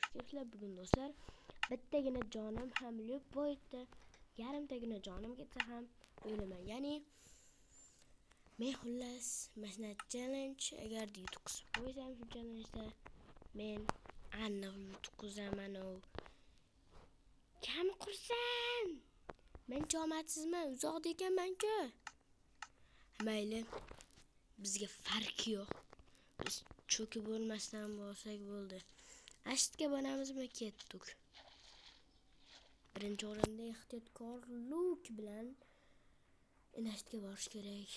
Xush kelibsizlar. Bugun do'stlar bittagina jonim ham yo'q boyda, yarimtagina jonim ketsa ham o'laman. Ya'ni men xullas mana challenge agar yutuqsiz qo'ysam shu challengeda men aniq yutqizaman. Kam qursan. Men omadsizman, uzoqda ekanman-ku. Mayli. Bizga farqi yo'q. Biz cho'kib bo'lmasdan bo'lsak bo'ldi. Ashtga boramizmi ketdik. Birinchi o'rinda ehtiyotkorlik bilan Ashtga borish kerak.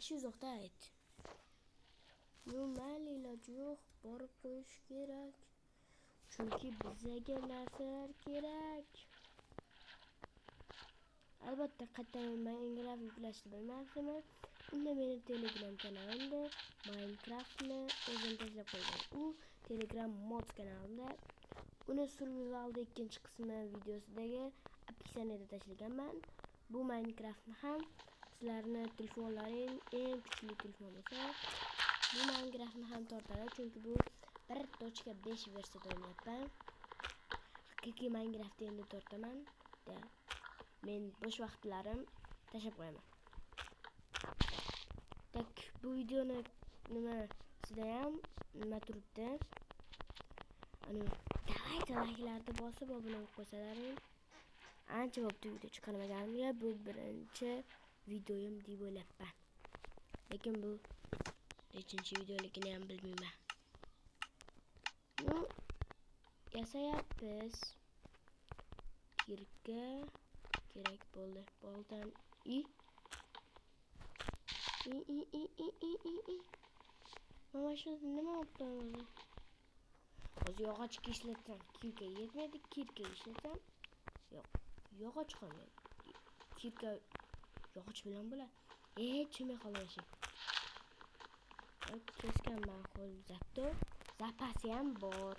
Shu uzoqda ayt. Mayli iloji yo'q, borib qo'yish kerak. Chunki bizga narsalar kerak. Albatta qat'iy Minecraft yuklashni bilmasam, unda meni Telegram kanalimda Minecraftni o'zim tashlab qo'ygan. U Telegram mod kanalimda uni survivalda ikkinchi qismi videosidagi opisiyaniyada tashlaganman. Bu Minecraftni ham sizlarni telefonlaring eng kuchli telefon bo'lsa, bu Minecraftni ham tortadi, chunki bu 1.5 versiyada o'ynayapman. Haqiqiy Minecraftni endi tortaman. Men bo'sh vaqtlarim tashlab qo'yaman. Tak, bu videoni nimasida ham nima turibdi? Davayda like'larni bosib obuna bo'lib qo'ysalaring. Ancha bo'pti video chiqarmaganimga, bu birinchi videoyim deb o'ylabman. Lekin bu nechinchi videoligini ham bilmayman. Yasayapmiz. Kirga kerak bo'ldi. Boldan Mama shu nima bo'ldi? O'zi yog'ochga ishlatsam, kirga yetmaydi, kirga ishlatsam, yo'q, yog'och qolmaydi. Kirga yog'och bilan bo'ladi. Chimay qolashi. Keskan ma'qul zato, zapasi ham bor.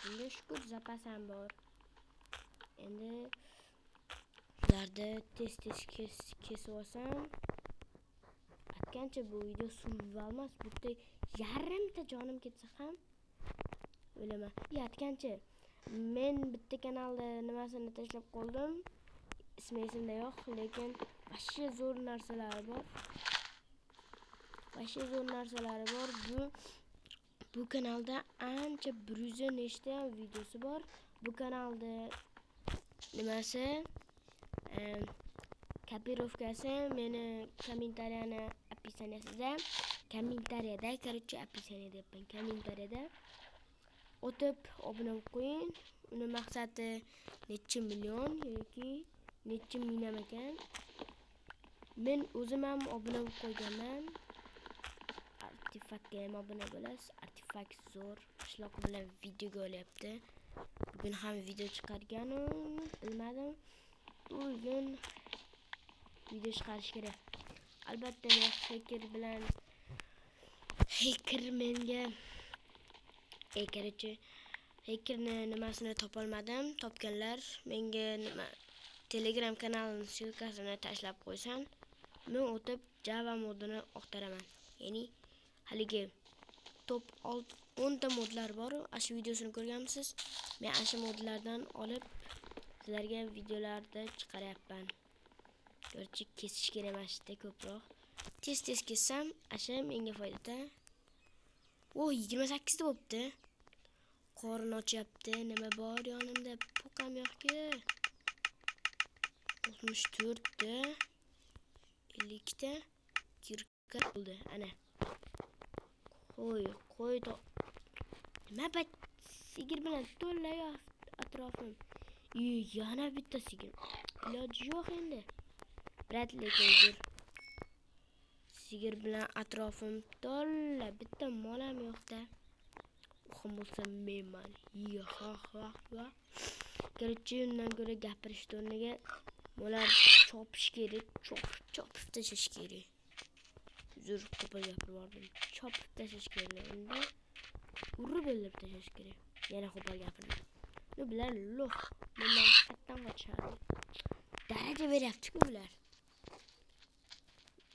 Shunga shukur zapasi ham bor. Endi ularda tez kesib olsam, aytgancha bu video survival emas, bitta yarimta jonim ketsa ham o'laman. Aytgancha men bitta kanalda nimasini tashlab qoldim. Ismi esimda yo'q, lekin vashshe zo'r narsalari bor. Bu kanalda ancha 100 nechta videosi bor. Bu kanalda nimasi kopirovkasi meni kommentariyani kommentariyada o'tib obuna qo'ying. Uni maqsadi necha million yoki necha ming ekan. Men o'zim ham obuna qo'yganman. Artefaktga ham obuna bo'lasiz. Artefakt zo'r qishloq bilan video olyapti. Bugun ham video chiqarganim bilmadim. Bugun video chiqarish kerak. Albatta men hackerni nimasini topolmadim. Topganlar menga Telegram kanalining silkasini tashlab qo'ysan, men o'tib Java modini oqtaraman. Ya'ni haligi top 10 ta modlar bor. Shu videosini ko'rganmisiz? Men shu modlardan olib sizlarga videolarda chiqaryapman. Yo'lchi kesish kerak emasda ko'proq. Tez kessam, asha menga foydada. 28 ta bo'pti. Qorin ochyapti. Nima bor yonimda? Pokam yo'q-ku. 64 ta 50 ta kirka bo'ldi. Ana. Qo'y to. Nima bat sigir bilan to'lay atrofim. Yana bitta sigir. Iloji yo'q endi. Brat lekin sigir bilan atrofim to'la, bitta molam yo'q-da. Uxim bo'lsa menman. Ha. Kerakchi undan ko'ra gapirish o'rniga molar chopish kerak, chopib tashlash kerak. Zo'r qo'pol gapirdim. Chopib tashlash kerak. Unda urib o'ldirib tashlash kerak. Yana qo'pol gapirdim. Bular lo'q. Mendan qatdan qochadi. Daraja beryapti-ku bular.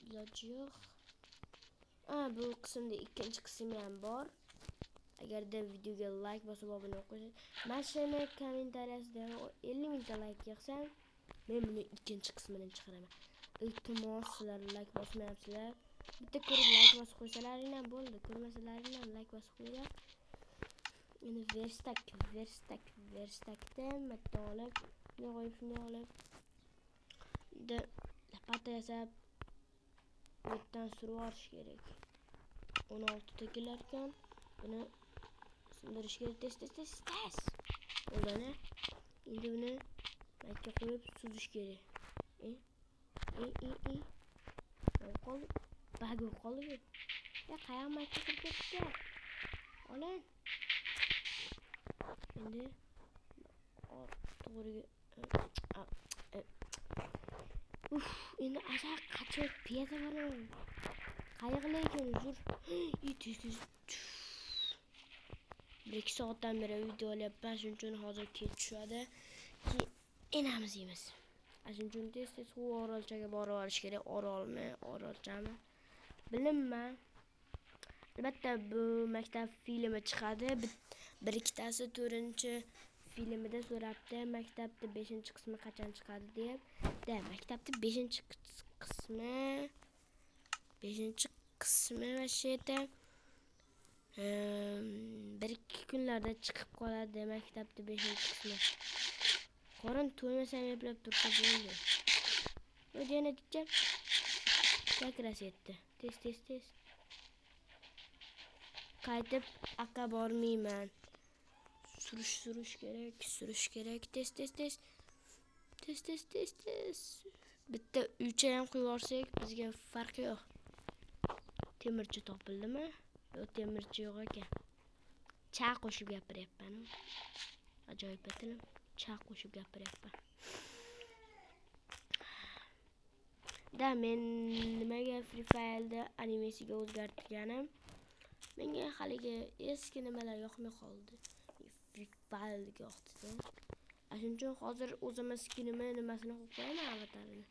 Iloji yo'q. Bu qismda ikkinchi qismi ham bor. agarda videoga like bosib obuna qo'ysangiz, mana shuni kommentariyasida 50 mingta like yig'sam, men buni ikkinchi qismini chiqaraman. Iltimos sizlar like bosmayapsizlar. Bitta ko'rib like bosib qo'ysalaring ham bo'ldi. Ko'rmasalaring ham like bosib qo'yinglar. Endi verstakdan bitta olib, shunday qo'yib, shunday olib. Endi lapata yasab o'tdan surib olish kerak. 16 ta kelar ekan. Buni sindirish kerak. Tez. O'zani endi buni makka qo'yib suzish kerak. Qol bagi qoldi. Ya qayerga makka kirib ketdi? Oling. Endi to'g'riga endi acha qachon piyoda bo'laman. Qayg'ili ekan uzr. Tez. 1-2 soatdan beri video olyapman. Shuning uchun hozir kech tushadi. Ki enamiz yemiz. Shuning uchun tez Orolchaga borib olish kerak. Orolchami? Bilinma. Albatta bu maktab filmi chiqadi. Bir ikkitasi 4-filmida so'rabdi, maktabda 5-qismi qachon chiqadi deb. Maktabda 5-qismi masheta 1-2 kunlarda chiqib qoladi maktabda 5-qismi. Qorin to'ymasam eplab tursa bo'ldi. Yana chiqib sakras etdi. Tez. Qaytib aqqa bormayman. Surish kerak. Tez. Bitta uycha ham qo'yib olsak, bizga farqi yo'q. Temirchi topildimi? Yo'q, temirchi yo'q ekan. Cha qo'shib gapiryapman. Ajoyib atilim. Cha qo'shib gapiryapman. Men nimaga Free Fire'da animasiyaga o'zgartirganim? Menga haligi eski nimalar yoqmay qoldi. Free Fire'ga yoqdi. Shuning uchun hozir o'zimiz skinimni nimasini qo'yib qo'yaman avatarini.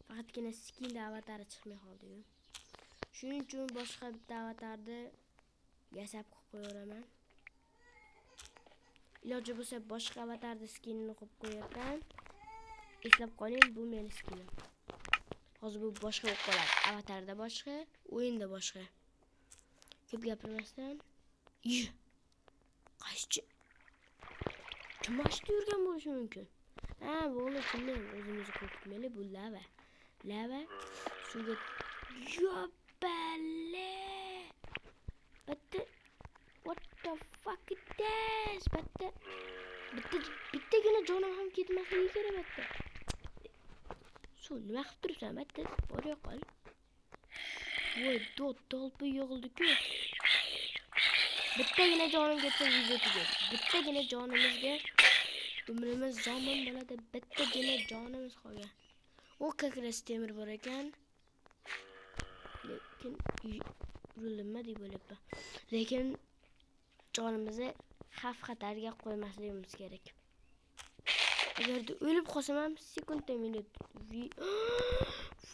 Faqatgina skinda avatari chiqmay qoldi-ku. Shuning uchun boshqa bitta avatarni yasab qo'yaveraman. Iloji bo'lsa boshqa avatarda skinini qo'yib qo'yaman. Eslab qoling, bu meni skinim. Hozir bu boshqa bo'lib qoladi. Avatarda boshqa, o'yinda boshqa. Ko'p gapirmasdan. Qaysi kim ashta yurgan bo'lishi mumkin? Bo'ldi, kimning o'zimizni qo'rqitmaylik, bu lava. Suvga yopale. What the fuck is this? Bittagina jonim ham ketmasligi kerak bitta. Nima qilib turibsan, bitta? Bor yo'qol. Voy, dolpi yig'ildi-ku. Bittagina jonim ketsa video tugadi. Bittagina jonimizga umrimiz zomin bo'ladi. Bittagina jonimiz qolgan. O kakras temir bor ekan. Lekin urilma deb o'ylabman. Lekin jonimizni xavf-xatarga qo'ymasligimiz kerak. Agarda o'lib qolsam ham sekundda minut.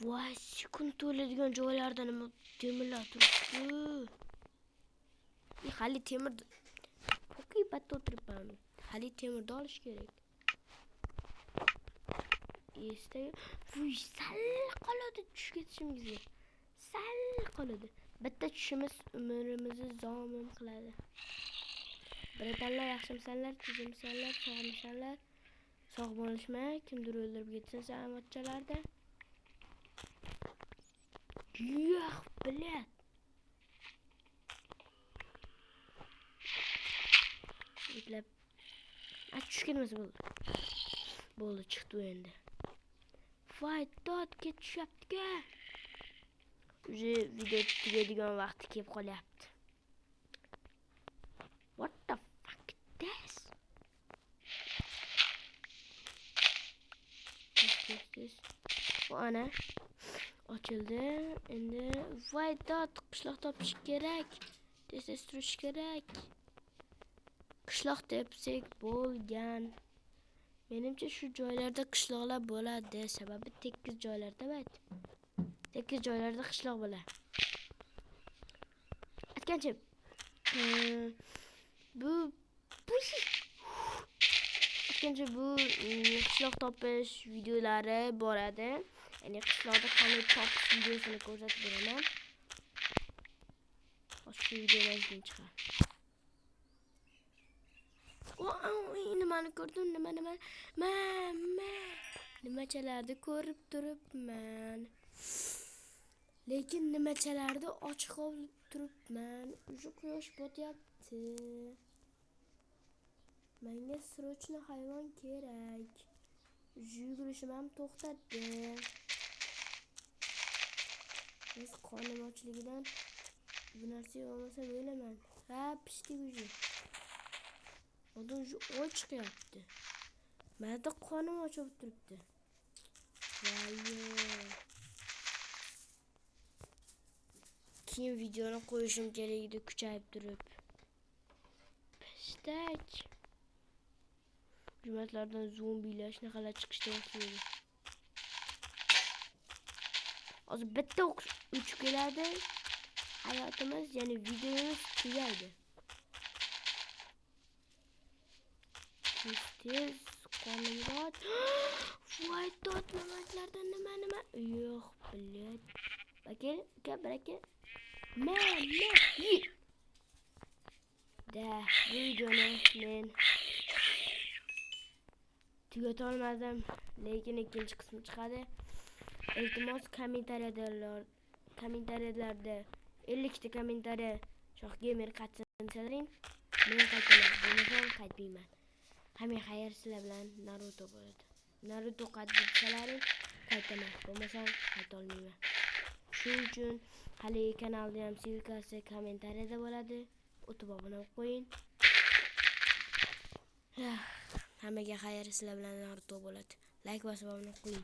Voy, sekund o'ladigan joylarda nima temirlar turibdi. Hali temir pokiy batta o'tiribman. Hali temirni olish kerak. Voy, sal qoladi tushib ketishimizga. Sal qoladi. Bitta tushimiz umrimizni zomin qiladi. Birodarlar, yaxshimisanlar, tuzimsanlar, sog'misanlar? Sog' bo'lishma, kimdir o'ldirib ketsin samovatchalarda. Yo'q, bilat. Bitlab. Tushganimiz bo'ldi. Bo'ldi, chiqdi endi. Fight dot ketishyapti-ku. Uje video tugaydigan vaqti kelib qolyapti. What the fuck is this? Bu ana ochildi. Endi fight dot qishloq topish kerak. Tez turish kerak. Qishloq tepsak bo'lgan. Menimcha shu joylarda qishloqlar bo'ladi. Sababi tekis joylarda emas. Tekis joylarda qishloq bo'ladi. Aytgancha Bu ikkinchi bu qishloq topish videolari boradi. Ya'ni qishloqda qanday topish videosini ko'rsatib beraman. Shu videodan keyin chiqar. Nimani ko'rdim? Nimachalarni ko'rib turibman. Lekin nimachalarni ochiq olib turibman. Уже quyosh botyapti. Menga srochno hayvon kerak. Yugurishim ham to'xtatdi. Biz qonim ochligidan bu narsa olmasa o'ylaman. Ha, pishdi uji. Odan shu oy chiqyapti. Menda qonim ochib turibdi. Voy. Keyin videoni qo'yishim kerak edi kuchayib turib. Pishdak. Hujmatlardan zombilar shunaqa chiqishdi boshlaydi. Hozir bitta uch keladi. Hayotimiz, ya'ni videomiz tugaydi. Tez qonimroq. Voy totmamaklardan nima? Yo'q, bilet. Bakir, braka. Da, videoni men tugatolmadim, lekin ikkinchi qismi chiqadi. Iltimos kommentariyalarda 50 ta kommentariya Shoh Gamer qattiqni salaring. Men qaytaman, bo'lmasam qaytmayman. Hamma xayr, sizlar bilan Naruto bo'ladi. Naruto qattiq salaring, qaytaman, bo'lmasam qaytolmayman. Shuning uchun haligi kanalda ham silkasi kommentariyada bo'ladi. O'tib obuna qo'ying. Hammaga xayr, sizlar bilan Naruto bo'ladi. Like bosib obuna qo'ying.